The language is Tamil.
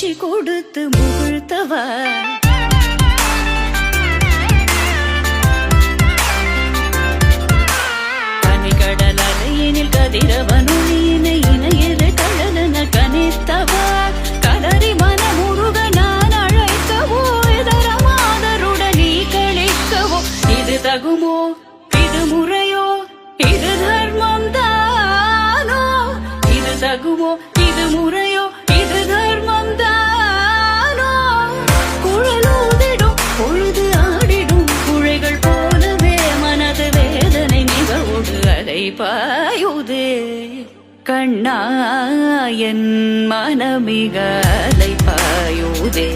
மூச்சு கொடுத்து முகிழ்த்தவா பனிக்கடல் அலையினில் கதிரவனொளியினை இணையது கடலென கனித்தவா கதறி மனமுருக நான் அழைக்கவோ இதர மாதருடன் நீ கழிக்கவோ இது தகுமோ இது முறையோ இது தர்மம் தானோ இது தகுமோ இது முறையோ இது தர்மம் தானோ குழலூதிடும் பொழுது ஆடிடும் குழைகள் போலவே மனது வேதனை மிகவோடு அலை பாயுதே கண்ணா என் மனமிக அலை பாயுதே